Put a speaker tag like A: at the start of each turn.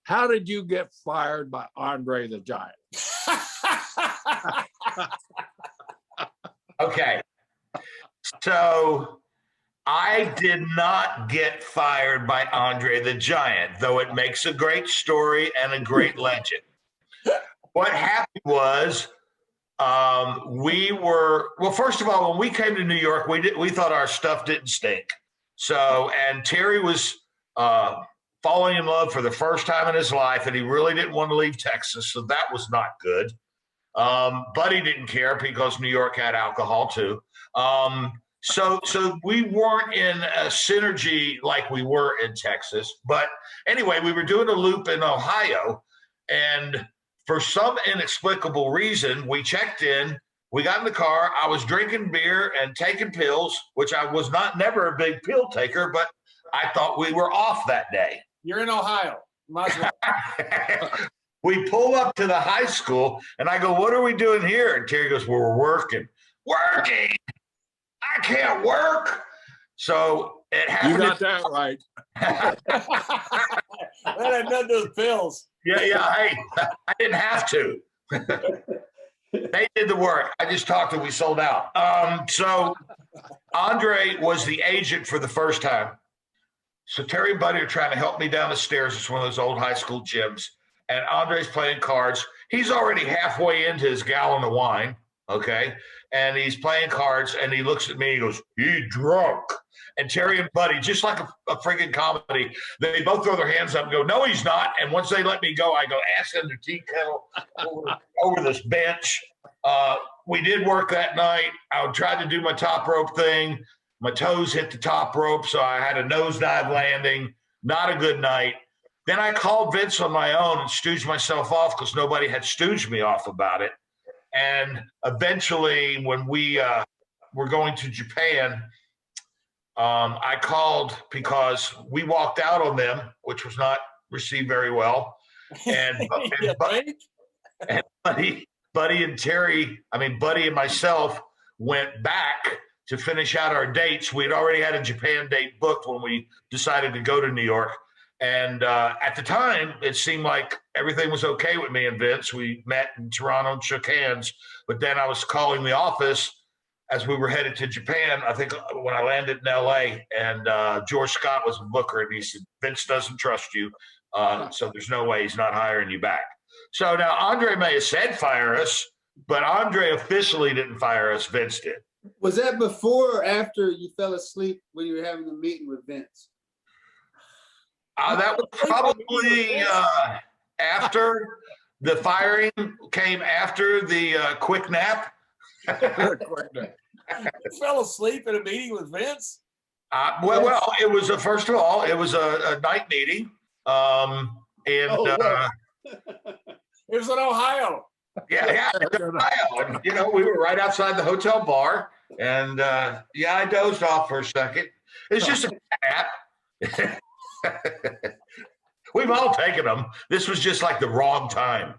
A: how did you get fired by Andre the Giant?
B: Okay. So I did not get fired by Andre the Giant, though it makes a great story and a great legend. What happened was well, first of all, when we came to New York, we thought our stuff didn't stink. So, and Terry was falling in love for the first time in his life, and he really didn't want to leave Texas, so that was not good. Buddy didn't care because New York had alcohol too. So we weren't in a synergy like we were in Texas. But anyway, we were doing a loop in Ohio, and for some inexplicable reason, we checked in, we got in the car, I was drinking beer and taking pills, which I was never a big pill taker, but I thought we were off that day.
C: You're in Ohio. Might as well.
B: We pull up to the high school, and I go, "What are we doing here?" And Terry goes, "Well, we're working." Working? I can't work. So it happened.
A: You got that right.
C: That had nothing to do with pills.
B: Yeah. Hey, I didn't have to. They did the work. I just talked and we sold out. So Andre was the agent for the first time. So Terry and Buddy are trying to help me down the stairs. It's one of those old high school gyms. And Andre's playing cards. He's already halfway into his gallon of wine, okay? And he's playing cards, and he looks at me and he goes, "He drunk." And Terry and Buddy, just like a friggin' comedy, they both throw their hands up and go, "No, he's not." And once they let me go, I go, ass in the tea kettle over this bench. We did work that night. I tried to do my top rope thing. My toes hit the top rope, so I had a nosedive landing. Not a good night. Then I called Vince on my own and stooged myself off because nobody had stooged me off about it. And eventually, when we were going to Japan, I called because we walked out on them, which was not received very well. And, and Buddy and Terry, Buddy and myself went back to finish out our dates. We'd already had a Japan date booked when we decided to go to New York. And at the time, it seemed like everything was okay with me and Vince. We met in Toronto and shook hands. But then I was calling the office as we were headed to Japan, I think when I landed in L.A., and George Scott was a booker, and he said, "Vince doesn't trust you, so there's no way he's not hiring you back." So now Andre may have said fire us, but Andre officially didn't fire us. Vince did.
D: Was that before or after you fell asleep when you were having the meeting with Vince?
B: That was probably after the firing came after the quick nap.
C: You fell asleep in a meeting with Vince?
B: Well, it was first of all, it was a night meeting, it
C: was in Ohio.
B: Yeah, Ohio. And, we were right outside the hotel bar, and I dozed off for a second. It's just a nap. We've all taken them. This was just like the wrong time.